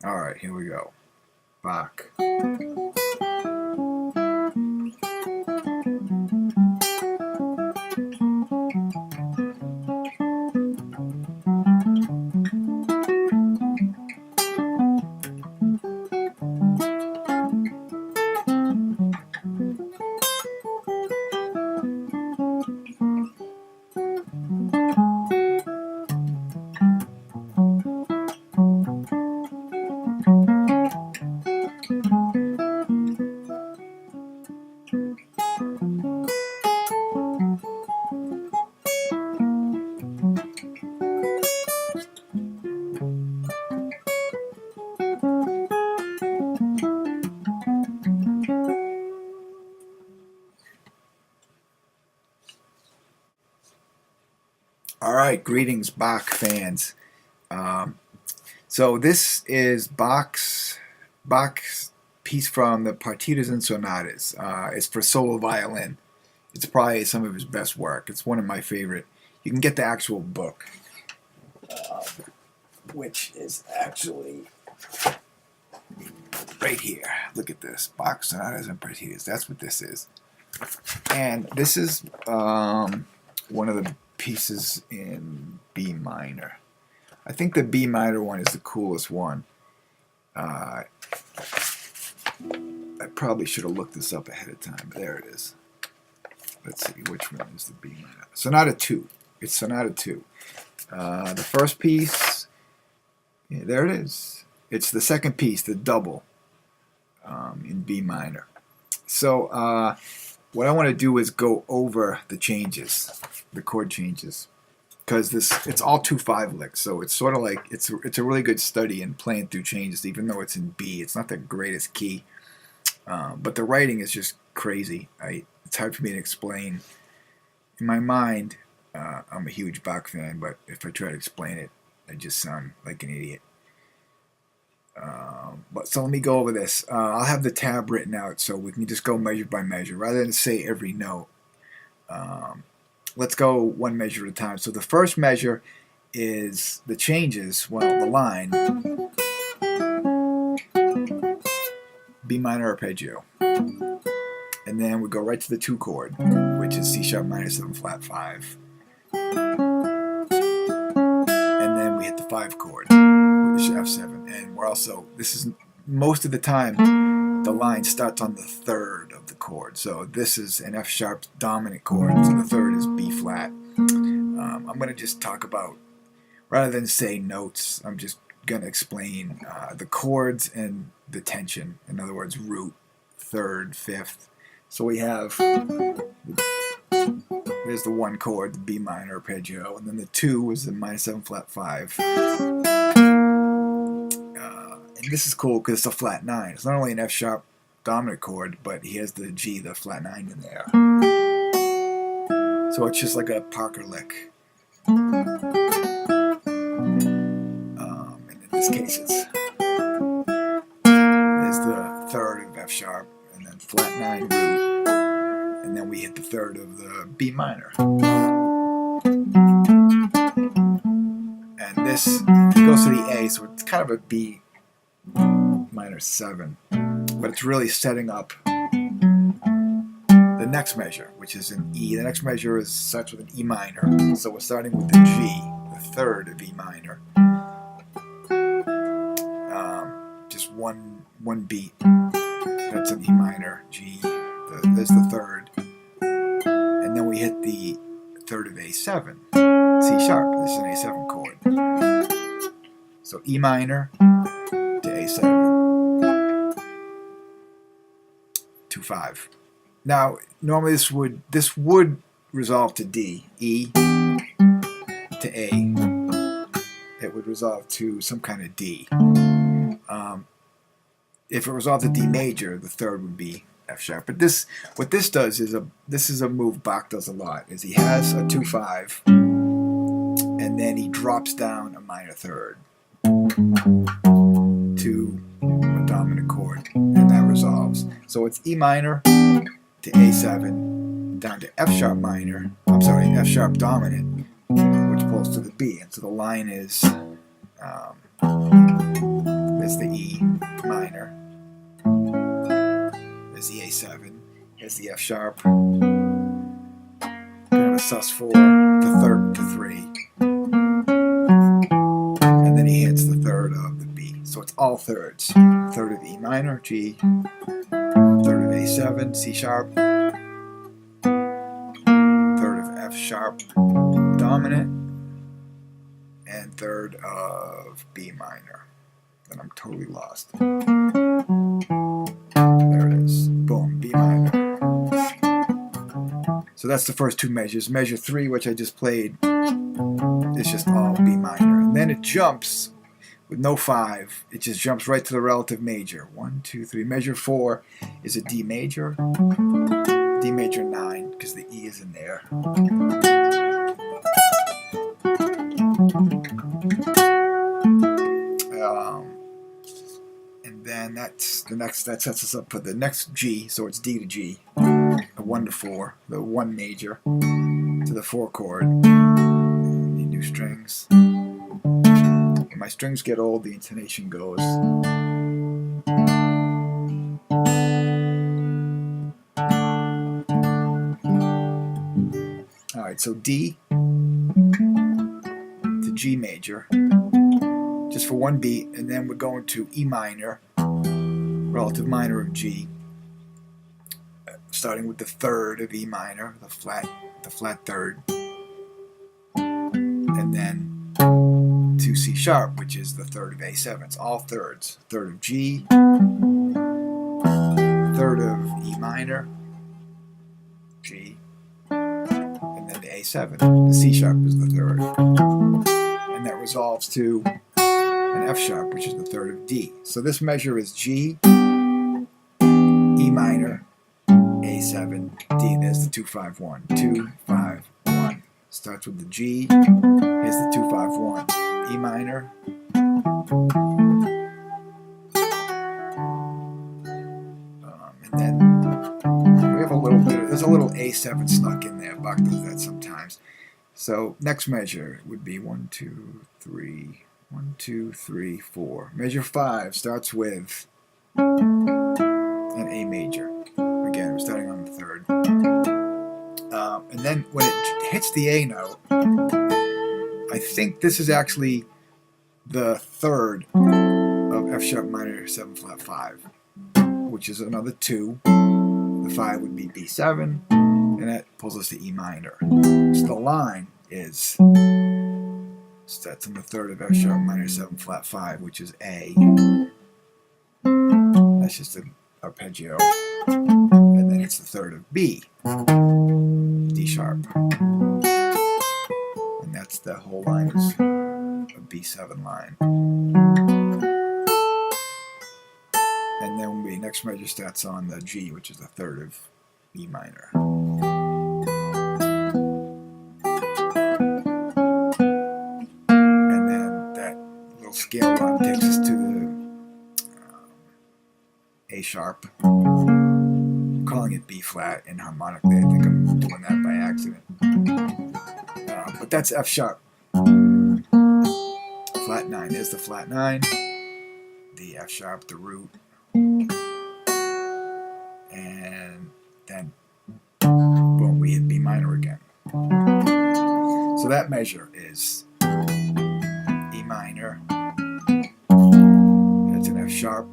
Alright, here we go. Bach. Alright, greetings Bach fans. So this is Bach's piece from the Partitas and Sonatas. It's for solo violin. It's probably some of his best work. It's one of my favorite. You can get the actual book, which is actually right here. Look at this. Bach Sonatas and Partitas. That's what this is. And this is one of the pieces in B minor. I think the B minor one is the coolest one. I probably should have looked this up ahead of time, but there it is. Let's see, which one is the B minor? Sonata 2. It's Sonata 2. The first piece, yeah, there it is. It's the second piece, the double, in B minor. So what I want to do is go over the changes, the chord changes, because it's all 2/5 licks, so it's sort of like it's a really good study in playing through changes, even though it's in B. It's not the greatest key, but the writing is just crazy. It's hard for me to explain. In my mind, I'm a huge Bach fan, but if I try to explain it, I just sound like an idiot. But so let me go over this. I'll have the tab written out so we can just go measure by measure rather than say every note. Let's go one measure at a time. So the first measure is the changes, well, the line, B minor arpeggio. And then we go right to the 2 chord, which is C sharp minor 7 flat 5. And then we hit the 5 chord, which is F7. And we're also, this is most of the time, the line starts on the 3rd of the chord. So this is an F sharp dominant chord, so the 3rd is B flat. I'm going to just talk about, rather than say notes, I'm just going to explain the chords and the tension. In other words, root, 3rd, 5th. So we have, there's the 1 chord, the B minor arpeggio, and then the 2 is the minor 7 flat 5. And this is cool because it's a flat 9. It's not only an F sharp dominant chord, but he has the G, the flat 9 in there. So it's just like a Parker lick. And in this case, there's the 3rd of F sharp, and then flat 9 root, and then we hit the 3rd of the B minor. And this goes to the A, so it's kind of a B minor 7, but it's really setting up the next measure, which is an E. The next measure starts with an E minor, so we're starting with the G, the 3rd of E minor. Just one beat. That's an E minor, G. There's the 3rd, and then we hit the 3rd of A7, C sharp. This is an A7 chord. So E minor to A7. 2/5. Now, normally this would resolve to D, E to A. It would resolve to some kind of D. If it resolved to D major, the 3rd would be F sharp. But what this does is this is a move Bach does a lot. Is he has a 2/5, and then he drops down a minor 3rd to a dominant chord, and that resolves. So it's E minor to A7, down to F sharp minor, I'm sorry, F sharp dominant, which pulls to the B. And so the line is, there's There's the E minor. There's the A7. Here's the F sharp. Kind of a sus4, the third, the 3. And then he hits the third of the B. So it's all thirds. Third of E minor, G. Third of A7, C sharp. Third of F sharp, dominant. And third of B minor. Then I'm totally lost. There it is. Boom, B minor. So that's the first two measures. Measure 3, which I just played, is just all B minor. And then it jumps with no 5. It just jumps right to the relative major. 1, 2, 3. Measure 4 is a D major. D major 9, because the E is in there. And then that's the next. That sets us up for the next G. So it's D to G, a 1 to 4, the 1 major to the 4 chord. Need new strings. When my strings get old, the intonation goes. All right, so D to G major, just for 1 beat, and then we're going to E minor, relative minor of G, starting with the third of E minor, the flat third, and then to C sharp, which is the third of A7. It's all thirds. Third of G, third of E minor, G, and then the A7. The C sharp is the third. And that resolves to an F sharp, which is the third of D. So this measure is G, E minor, A7, D. There's the 2-5-1. 2-5-1. Starts with the G. Here's the 2-5-1. E minor. And then we have a little bit. There's a little A7 snuck in there. Bach does that sometimes. So next measure would be 1, 2, 3. 1, 2, 3, 4. Measure 5 starts with an A major. Again, we're starting on the third. And then when it hits the A note, I think this is actually the third of F sharp minor 7 flat 5, which is another 2. The 5 would be B7, and that pulls us to E minor. So the line is. So that's in the third of F sharp minor 7 flat 5, which is A. That's just an arpeggio. And then it's the third of B, D sharp. And that's the whole line is a B7 line. And then the next measure starts on the G, which is the third of E minor. Scale run takes us to the A sharp. I'm calling it B flat and harmonically. I think I'm doing that by accident. But that's F sharp. Flat 9. There's the flat 9. The F sharp, the root. And then, boom, we hit B minor again. So that measure is E minor. That's an F sharp,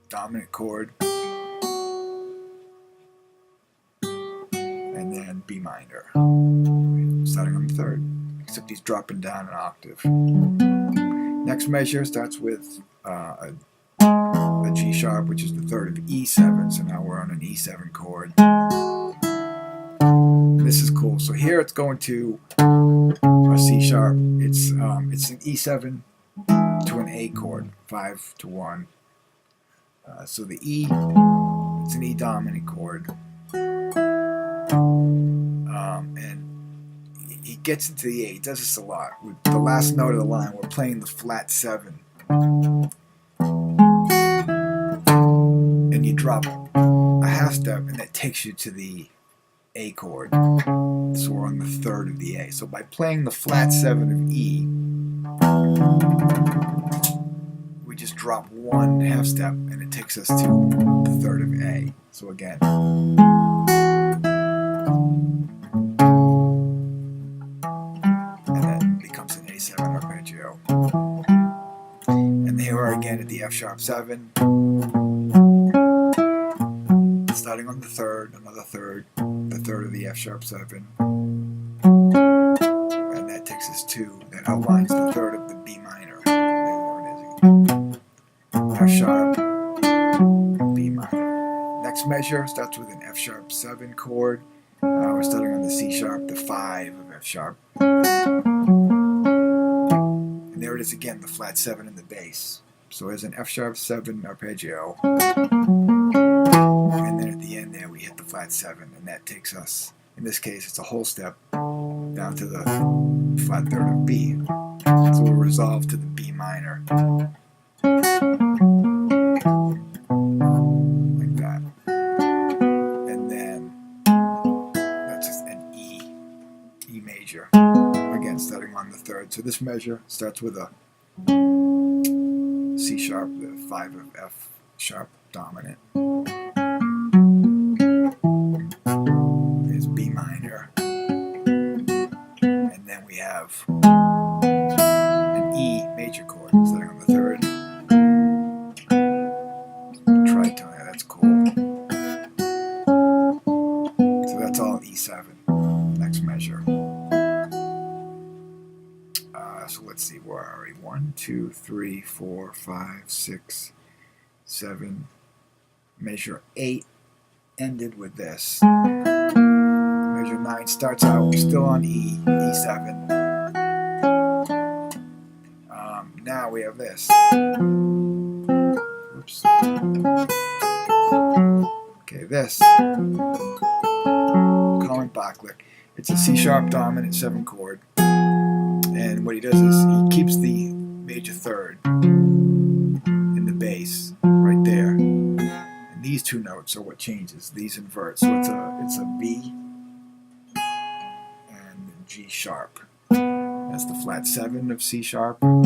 dominant chord, and then B minor, starting on the third, except he's dropping down an octave. Next measure starts with a G sharp, which is the third of E7, so now we're on an E7 chord. This is cool. So here it's going to a C sharp. It's an E7 to an A chord, 5 to 1. So the E, it's an E dominant chord. And he gets into the A. He does this a lot. With the last note of the line, we're playing the flat 7. And you drop a half step, and that takes you to the A chord. So we're on the third of the A. So by playing the flat 7 of E, we just drop one half step, and it takes us to the third of A. So again, and then becomes an A7 arpeggio. And here we are again at the F sharp 7, starting on the third, another third, the third of the F sharp 7, and that takes us to, that outlines the third of the B minor. There it is again. F sharp, B minor. Next measure starts with an F sharp 7 chord. We're starting on the C sharp, the 5 of F sharp. And there it is again, the flat 7 in the bass. So there's an F sharp 7 arpeggio. And then at the end there we hit the flat 7, and that takes us, in this case it's a whole step, down to the flat third of B. So we'll resolve to the B minor. Like that. And then that's just an E major. Again, starting on the third. So this measure starts with a C sharp, the 5 of F sharp dominant. There's B minor. And then we have an E major chord starting on the third. Tritone, that's cool. So that's all E7. Next measure. So let's see, where are we? 1, 2, 3, 4, 5, 6, 7. Measure 8 ended with this. Measure 9 starts out still on E, E7. Now we have this. Oops. Okay, this. Calling Bach lick. It's a C sharp dominant 7 chord. And what he does is he keeps the major third in the bass right there. And these two notes are what changes. These invert. So it's a B and G sharp. That's the flat 7 of C sharp. There's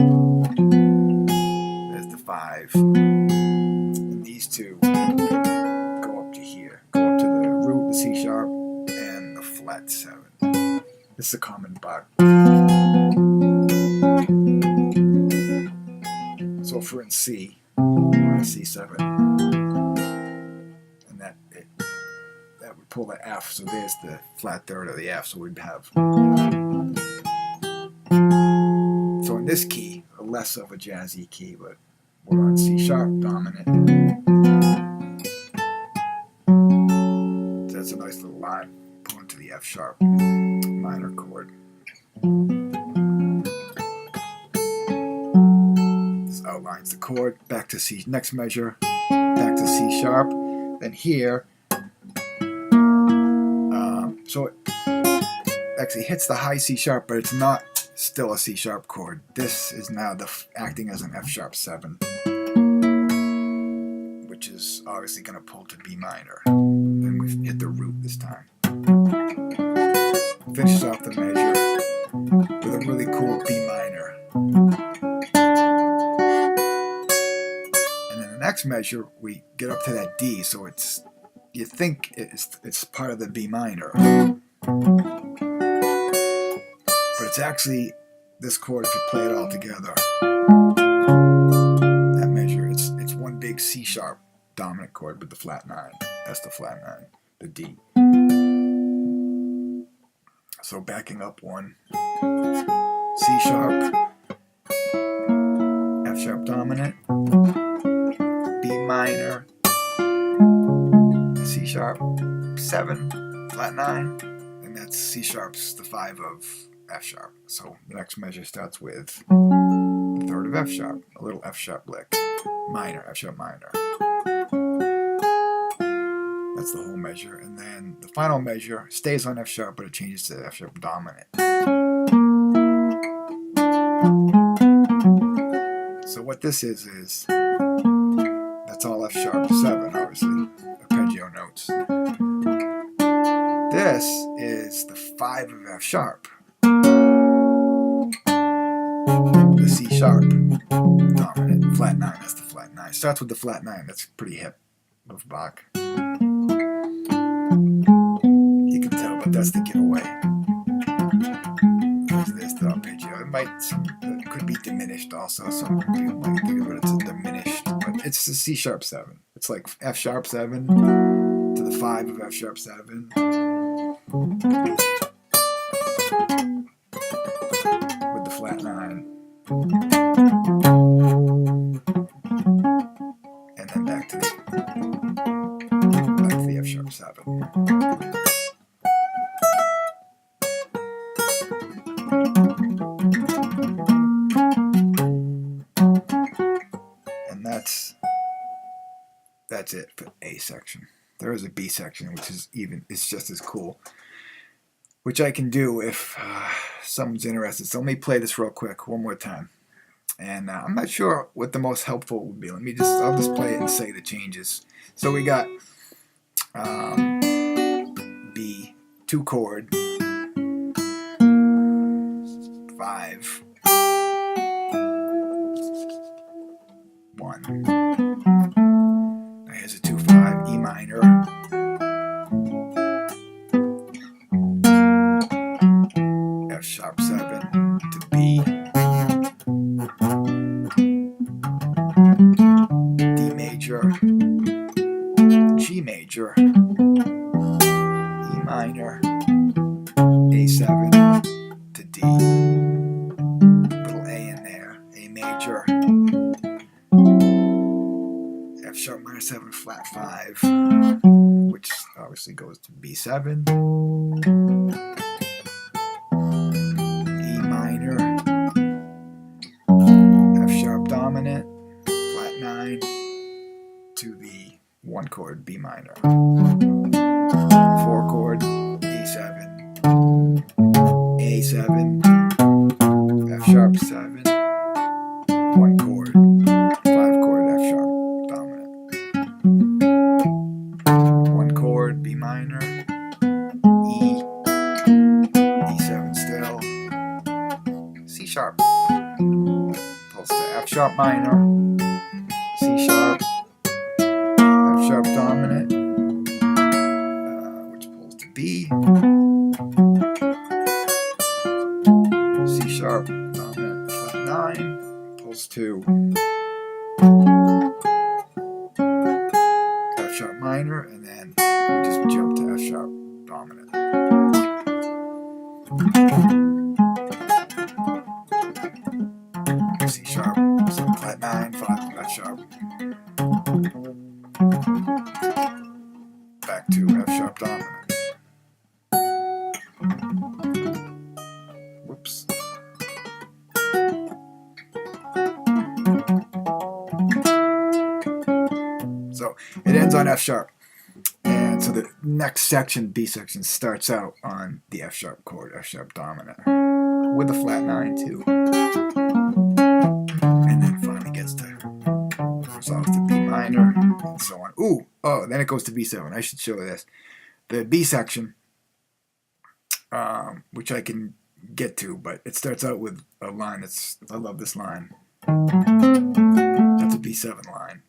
the 5. And these two go up to here. Go up to the root, the C sharp, and the flat 7. This is a common Bach. So if we're in C, we're in C7, and that would pull the F, so there's the flat third of the F, so we'd have, so in this key, less of a jazzy key, but we're on C sharp dominant. So that's a nice little line pulling to the F sharp minor chord. Outlines the chord, back to C, next measure, back to C sharp, then here, so it actually hits the high C sharp, but it's not still a C sharp chord. This is now acting as an F sharp 7, which is obviously going to pull to B minor, and we've hit the root this time. Finishes off the measure with a really cool B minor. Next measure, we get up to that D, so it's, you think it's part of the B minor, but it's actually this chord. If you play it all together, that measure, it's one big C sharp dominant chord with the flat 9. That's the flat 9, the D. So backing up one, C sharp, F sharp dominant, B minor, C sharp 7, flat 9, and that's C sharp's the 5 of F sharp. So the next measure starts with the third of F sharp, a little F sharp lick, minor, F sharp minor. That's the whole measure, and then the final measure stays on F sharp, but it changes to F sharp dominant. So what this is that's all F sharp 7, obviously, arpeggio notes. This is the 5 of F sharp, the C sharp dominant, flat 9, that's the flat 9. Starts with the flat 9. That's pretty hip of Bach. You can tell, but that's the giveaway. There's the arpeggio. It could be diminished also. Some people might think of it as diminished, but it's a C sharp 7. It's like F sharp 7 to the 5 of F sharp 7. With the flat 9. And then back to the F sharp 7. And that's it for A section. There is a B section, which is it's just as cool, which I can do if someone's interested. So let me play this real quick one more time. And I'm not sure what the most helpful would be. I'll just play it and say the changes. So we got B, 2 chord, 5, 1. Now here's a 2/5, E minor, F sharp 7 to B, D major, G major, E minor, A7 to D, little A in there, A major, F sharp minor 7 flat 5, which obviously goes to B7, E minor, F sharp dominant, flat 9 to the 1 chord B minor, 4 chord E7, A7, F sharp 7, 1 chord, 5 chord F sharp dominant, 1 chord B minor, E, E7 still, C sharp, pulls to F sharp minor, C sharp, F sharp dominant, which pulls to B, C sharp dominant, flat 9, pulls to F sharp minor, and then we just jump to F sharp dominant. C sharp, so flat 9, 5 F sharp. Back to F sharp dominant. Whoops. So it ends on F sharp. And so the next section, B section, starts out on the F sharp chord, F sharp dominant, with a flat 9 too. And then finally gets to resolves to B minor, and so on. Then it goes to B7. I should show this. The B section, which I can get to, but it starts out with a line I love this line. That's a B7 line,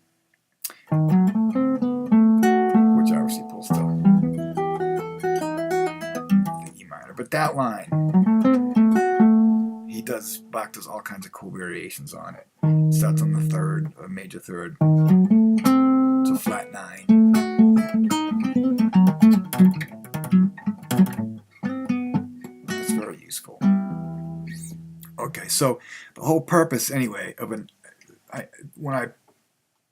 which obviously pulls to the E minor. But that line, Bach does all kinds of cool variations on it. It starts on the 3rd, a major 3rd, so flat 9. It's very useful. Okay, so the whole purpose, anyway, when I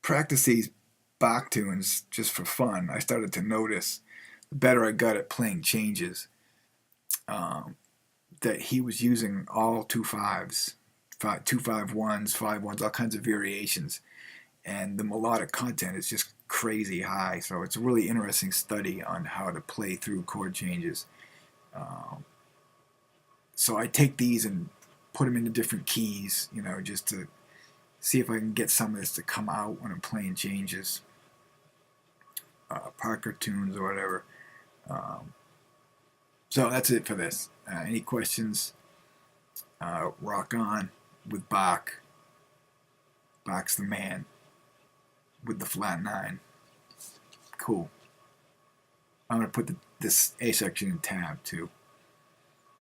practice these Bach tunes just for fun, I started to notice the better I got at playing changes, that he was using all 2/5s, 2/5-1s, 5/1s, all kinds of variations, and the melodic content is just crazy high. So it's a really interesting study on how to play through chord changes. So I take these and put them into different keys, just to see if I can get some of this to come out when I'm playing changes, Parker tunes or whatever. So that's it for this. Any questions? Rock on with Bach. Bach's the man. with the flat 9. Cool. I'm going to put this A section in tab too.